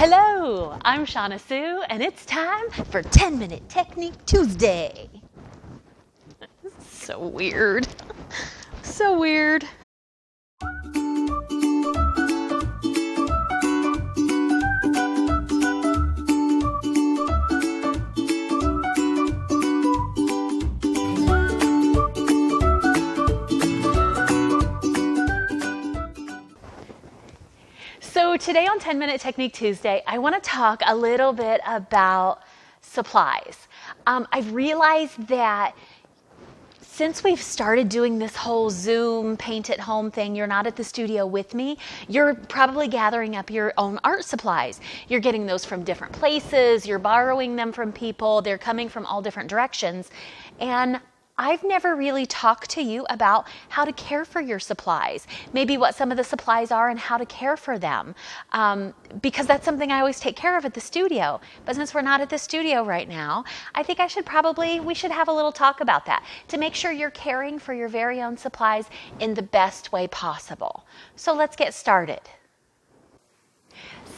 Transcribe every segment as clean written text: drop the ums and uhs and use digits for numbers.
Hello, I'm Shauna Sue, and it's time for 10-Minute Technique Tuesday. So weird. So weird. So today on 10-Minute Technique Tuesday, I want to talk a little bit about supplies. I've realized that since we've started doing this whole Zoom paint at home thing, you're not at the studio with me, you're probably gathering up your own art supplies. You're getting those from different places, you're borrowing them from people, they're coming from all different directions. And I've never really talked to you about how to care for your supplies, maybe what some of the supplies are and how to care for them, because that's something I always take care of at the studio. But since we're not at the studio right now, I think we should have a little talk about that to make sure you're caring for your very own supplies in the best way possible. So let's get started.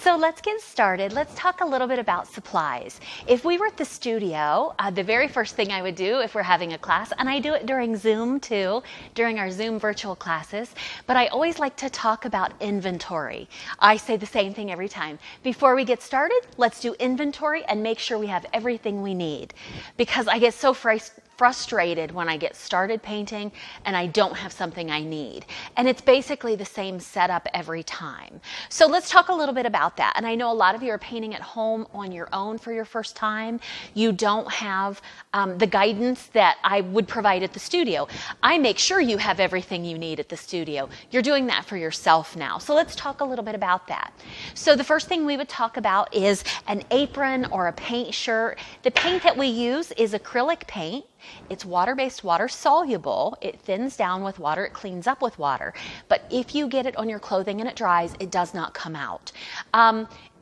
Let's talk a little bit about supplies. If we were at the studio, the very first thing I would do if we're having a class, and I do it during Zoom too, during our Zoom virtual classes, but I always like to talk about inventory. I say the same thing every time. Before we get started, let's do inventory and make sure we have everything we need, because I get so frustrated when I get started painting and I don't have something I need. And it's basically the same setup every time. So let's talk a little bit about that. And I know a lot of you are painting at home on your own for your first time. You don't have the guidance that I would provide at the studio. I make sure you have everything you need at the studio. You're doing that for yourself now. So let's talk a little bit about that. So the first thing we would talk about is an apron or a paint shirt. The paint that we use is acrylic paint. It's water-based, water-soluble. It thins down with water. It cleans up with water. But if you get it on your clothing and it dries, it does not come out.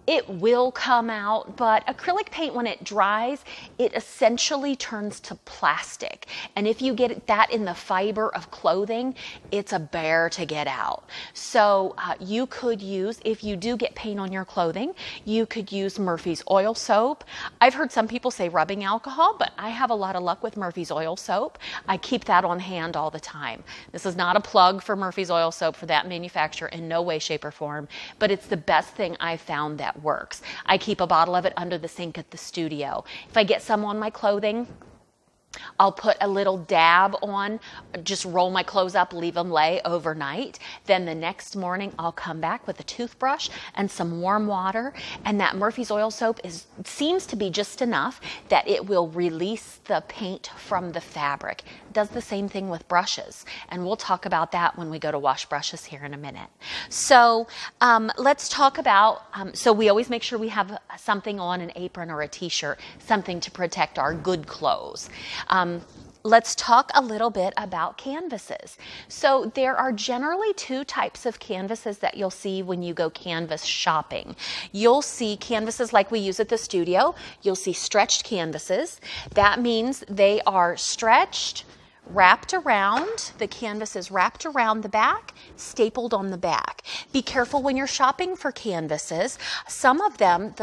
It will come out, but acrylic paint, when it dries, it essentially turns to plastic. And if you get that in the fiber of clothing, it's a bear to get out. So you could use, if you do get paint on your clothing, you could use Murphy's oil soap. I've heard some people say rubbing alcohol, but I have a lot of luck with Murphy's oil soap. I keep that on hand all the time. This is not a plug for Murphy's oil soap, for that manufacturer, in no way, shape, or form, but it's the best thing I've found that works. I keep a bottle of it under the sink at the studio. If I get some on my clothing, I'll put a little dab on, just roll my clothes up, leave them lay overnight. Then the next morning, I'll come back with a toothbrush and some warm water. And that Murphy's oil soap seems to be just enough that it will release the paint from the fabric. It does the same thing with brushes. And we'll talk about that when we go to wash brushes here in a minute. So let's talk about, so we always make sure we have something on, an apron or a t-shirt, something to protect our good clothes. Let's talk a little bit about canvases. So there are generally two types of canvases that you'll see when you go canvas shopping. You'll see canvases like we use at the studio. You'll see stretched canvases. That means they are stretched, wrapped around, the canvas is wrapped around the back, stapled on the back. Be careful when you're shopping for canvases. Some of them,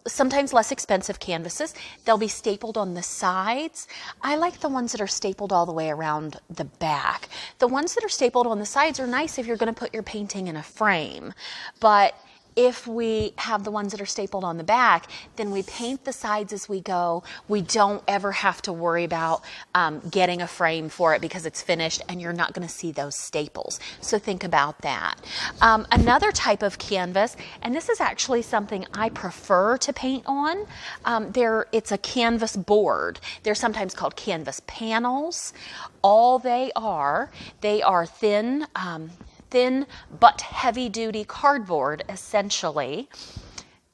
sometimes less expensive canvases, they'll be stapled on the sides. I like the ones that are stapled all the way around the back. The ones that are stapled on the sides are nice if you're going to put your painting in a frame, but if we have the ones that are stapled on the back, then we paint the sides as we go. We don't ever have to worry about getting a frame for it because it's finished and you're not going to see those staples. So think about that. Another type of canvas, and this is actually something I prefer to paint on, it's a canvas board. They're sometimes called canvas panels. All they are thin but heavy-duty cardboard, essentially,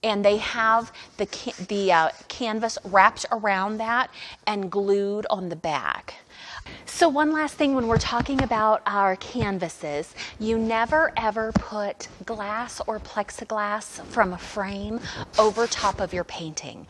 and they have the canvas wrapped around that and glued on the back. So one last thing when we're talking about our canvases, you never ever put glass or plexiglass from a frame over top of your painting.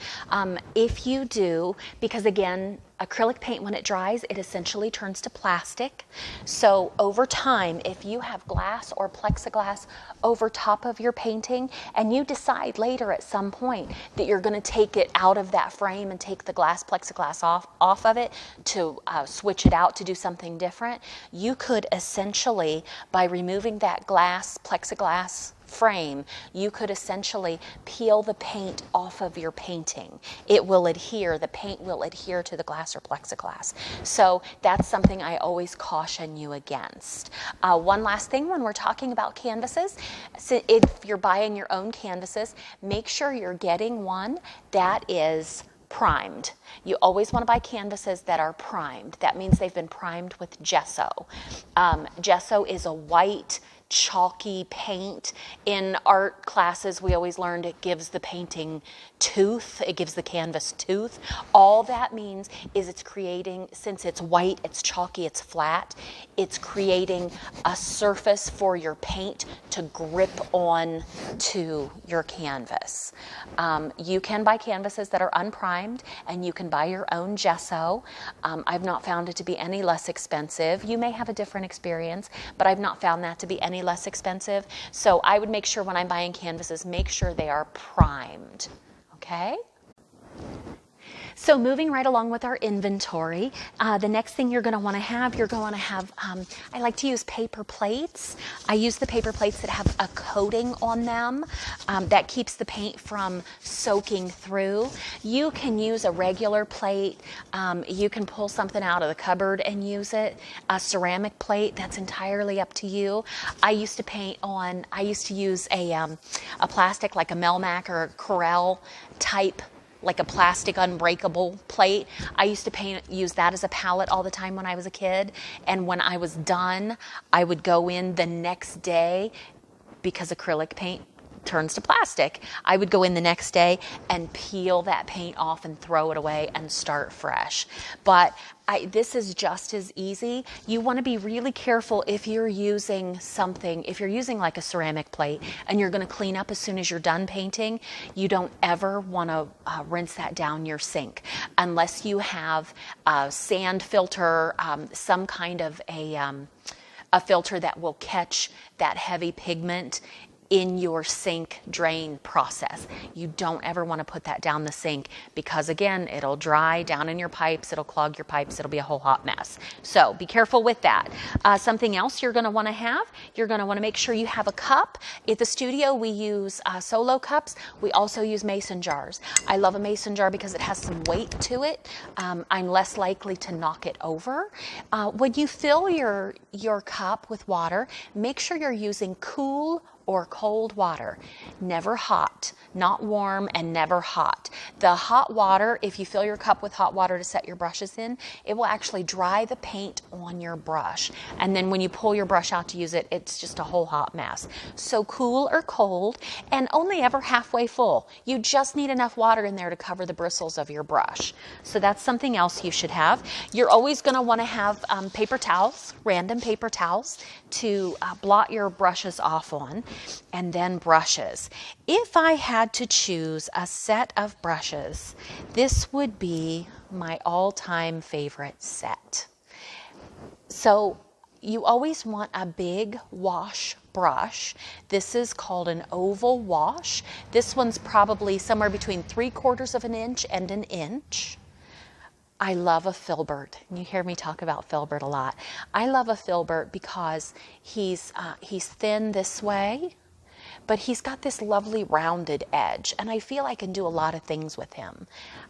If you do, because again, acrylic paint, when it dries, it essentially turns to plastic. So over time, if you have glass or plexiglass over top of your painting and you decide later at some point that you're going to take it out of that frame and take the glass plexiglass off of it to switch it out to do something different, you could essentially, by removing that glass plexiglass frame, you could essentially peel the paint off of your painting. It will adhere, the paint will adhere to the glass or plexiglass. So that's something I always caution you against. One last thing when we're talking about canvases, so if you're buying your own canvases, make sure you're getting one that is primed. You always want to buy canvases that are primed. That means they've been primed with gesso. Gesso is a white, chalky paint. In art classes, we always learned it gives the painting tooth. It gives the canvas tooth. All that means is it's creating, since it's white, it's chalky, it's flat, it's creating a surface for your paint to grip on to your canvas. You can buy canvases that are unprimed, and you can buy your own gesso. I've not found it to be any less expensive. You may have a different experience, but I've not found that to be any less expensive. So I would make sure when I'm buying canvases, make sure they are primed. Okay? So moving right along with our inventory, the next thing you're going to want to have, I like to use paper plates. I use the paper plates that have a coating on them that keeps the paint from soaking through. You can use a regular plate. You can pull something out of the cupboard and use it. A ceramic plate, that's entirely up to you. I used to use a plastic like a Melmac or a Corel type, like a plastic unbreakable plate. I used to use that as a palette all the time when I was a kid. And when I was done, I would go in the next day, because acrylic paint turns to plastic. I would go in the next day and peel that paint off and throw it away and start fresh. But this is just as easy. You want to be really careful if you're using something, if you're using like a ceramic plate and you're going to clean up as soon as you're done painting, you don't ever want to rinse that down your sink unless you have a sand filter, some kind of a filter that will catch that heavy pigment in your sink drain process. You don't ever want to put that down the sink because, again, it'll dry down in your pipes, it'll clog your pipes, it'll be a whole hot mess. So be careful with that. Something else you're going to want to have, you're going to want to make sure you have a cup. At the studio, we use solo cups. We also use mason jars. I love a mason jar because it has some weight to it. I'm less likely to knock it over. When you fill your cup with water, make sure you're using cool or cold water, never hot, not warm and never hot. The hot water, if you fill your cup with hot water to set your brushes in, it will actually dry the paint on your brush. And then when you pull your brush out to use it, it's just a whole hot mess. So cool or cold, and only ever halfway full. You just need enough water in there to cover the bristles of your brush. So that's something else you should have. You're always going to want to have paper towels, random paper towels, to blot your brushes off on. And then brushes. If I had to choose a set of brushes, this would be my all-time favorite set. So you always want a big wash brush. This is called an oval wash. This one's probably somewhere between 3/4 of an inch and an inch. I love a filbert. And you hear me talk about filbert a lot. I love a filbert because he's thin this way, but he's got this lovely rounded edge, and I feel I can do a lot of things with him.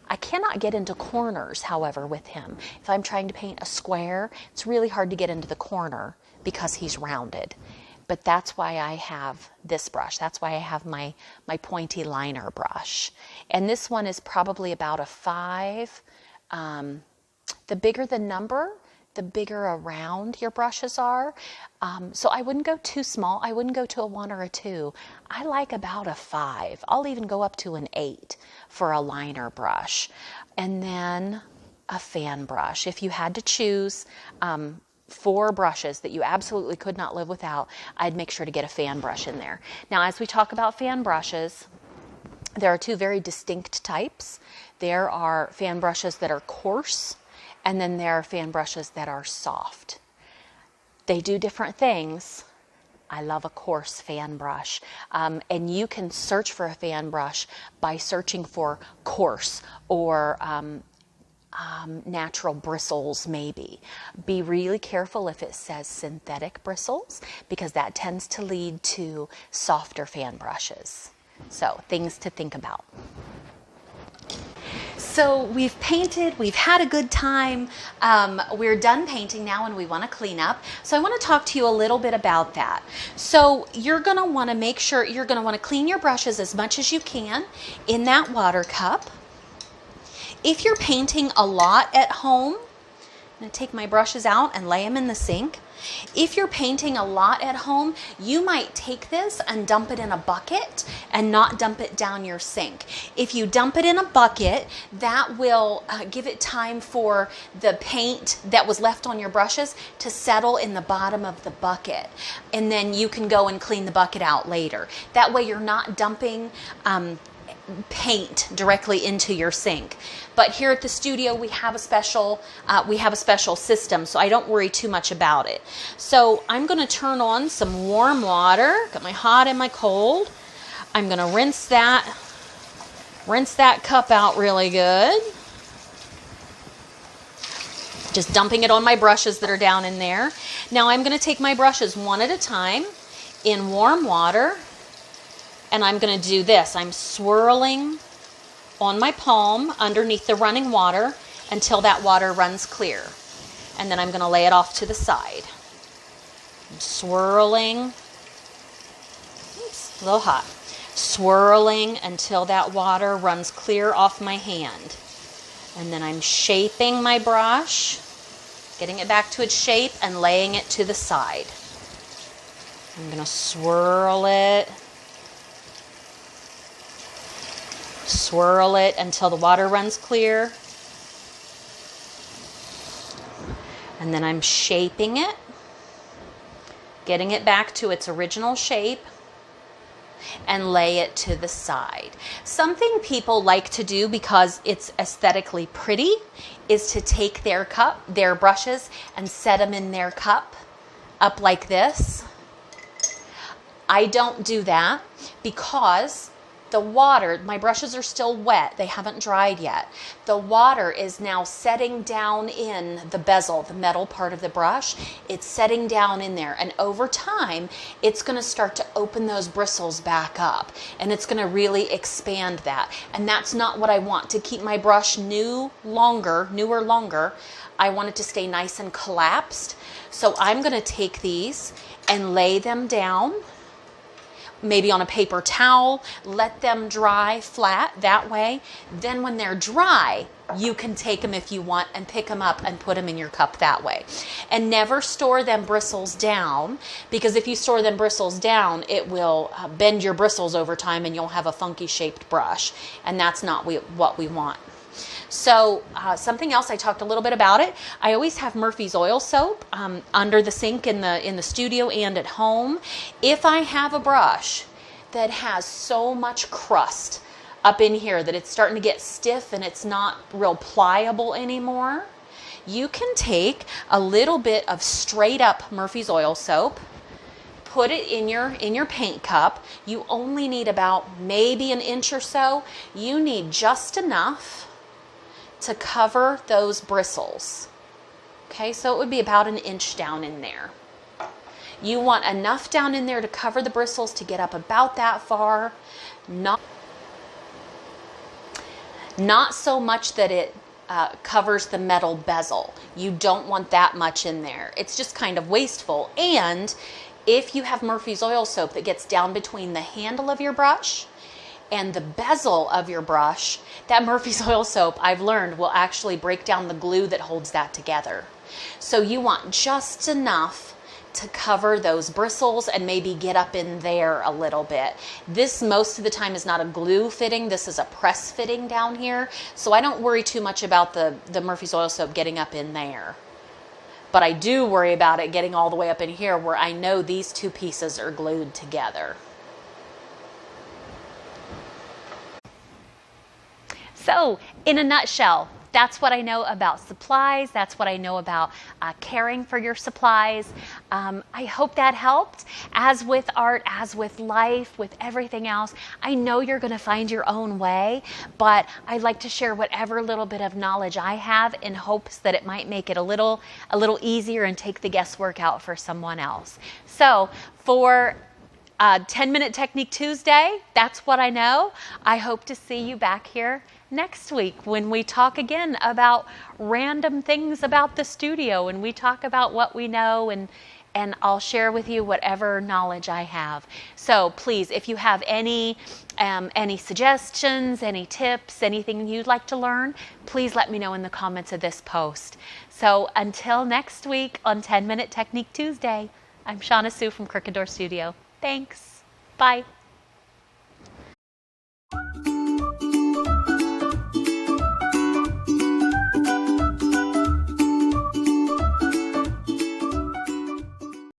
I cannot get into corners, however, with him. If I'm trying to paint a square, it's really hard to get into the corner because he's rounded. But that's why I have this brush. That's why I have my pointy liner brush. And this one is probably about a 5. The bigger the number, the bigger around your brushes are. So I wouldn't go too small. I wouldn't go to a 1 or a 2. I like about a 5. I'll even go up to an 8 for a liner brush. And then a fan brush. If you had to choose 4 brushes that you absolutely could not live without, I'd make sure to get a fan brush in there. Now, as we talk about fan brushes, there are 2 very distinct types. There are fan brushes that are coarse, and then there are fan brushes that are soft. They do different things. I love a coarse fan brush. And you can search for a fan brush by searching for coarse or natural bristles maybe. Be really careful if it says synthetic bristles, because that tends to lead to softer fan brushes. So things to think about. So we've painted, we've had a good time. We're done painting now and we want to clean up. So I want to talk to you a little bit about that. So you're going to want to make sure, you're going to want to clean your brushes as much as you can in that water cup. If you're painting a lot at home, I'm going to take my brushes out and lay them in the sink. If you're painting a lot at home, you might take this and dump it in a bucket and not dump it down your sink. If you dump it in a bucket, that will give it time for the paint that was left on your brushes to settle in the bottom of the bucket. And then you can go and clean the bucket out later. That way you're not dumping paint directly into your sink. But here at the studio we have a special system, so I don't worry too much about it. So I'm going to turn on some warm water. Got my hot and my cold. I'm going to rinse that cup out really good. Just dumping it on my brushes that are down in there. Now I'm going to take my brushes one at a time in warm water. And I'm going to do this. I'm swirling on my palm underneath the running water until that water runs clear. And then I'm going to lay it off to the side. I'm swirling. Oops, a little hot. Swirling until that water runs clear off my hand. And then I'm shaping my brush, getting it back to its shape and laying it to the side. I'm going to swirl it. Swirl it until the water runs clear. And then I'm shaping it, getting it back to its original shape, and lay it to the side. Something people like to do because it's aesthetically pretty is to take their brushes and set them in their cup up like this. I don't do that because the water, my brushes are still wet, they haven't dried yet. The water is now setting down in the bezel, the metal part of the brush. It's setting down in there, and over time it's going to start to open those bristles back up, and it's going to really expand that. And that's not what I want. To keep my brush newer longer, I want it to stay nice and collapsed. So I'm going to take these and lay them down, maybe on a paper towel, let them dry flat that way. Then when they're dry, you can take them if you want and pick them up and put them in your cup that way. And never store them bristles down, because if you store them bristles down, it will bend your bristles over time and you'll have a funky shaped brush, and that's not what we want. So something else, I talked a little bit about it. I always have Murphy's Oil Soap under the sink in the studio and at home. If I have a brush that has so much crust up in here that it's starting to get stiff and it's not real pliable anymore, you can take a little bit of straight up Murphy's Oil Soap, put it in your paint cup. You only need about maybe an inch or so. You need just enough to cover those bristles. Okay, so it would be about an inch down in there. You want enough down in there to cover the bristles to get up about that far. Not so much that it covers the metal bezel. You don't want that much in there. It's just kind of wasteful. And if you have Murphy's Oil Soap that gets down between the handle of your brush and the bezel of your brush, that Murphy's Oil Soap, I've learned, will actually break down the glue that holds that together. So you want just enough to cover those bristles and maybe get up in there a little bit. This most of the time is not a glue fitting, this is a press fitting down here. So I don't worry too much about the Murphy's Oil Soap getting up in there. But I do worry about it getting all the way up in here where I know these two pieces are glued together. So, in a nutshell, that's what I know about supplies. That's what I know about caring for your supplies. I hope that helped. As with art, as with life, with everything else, I know you're going to find your own way, but I'd like to share whatever little bit of knowledge I have in hopes that it might make it a little easier and take the guesswork out for someone else. So, for 10-Minute Technique Tuesday, that's what I know. I hope to see you back here next week when we talk again about random things about the studio and we talk about what we know, and I'll share with you whatever knowledge I have. So please, if you have any suggestions, any tips, anything you'd like to learn, please let me know in the comments of this post. So until next week on 10-Minute Technique Tuesday, I'm Shauna Sue from Crooked Door Studio. Thanks. Bye.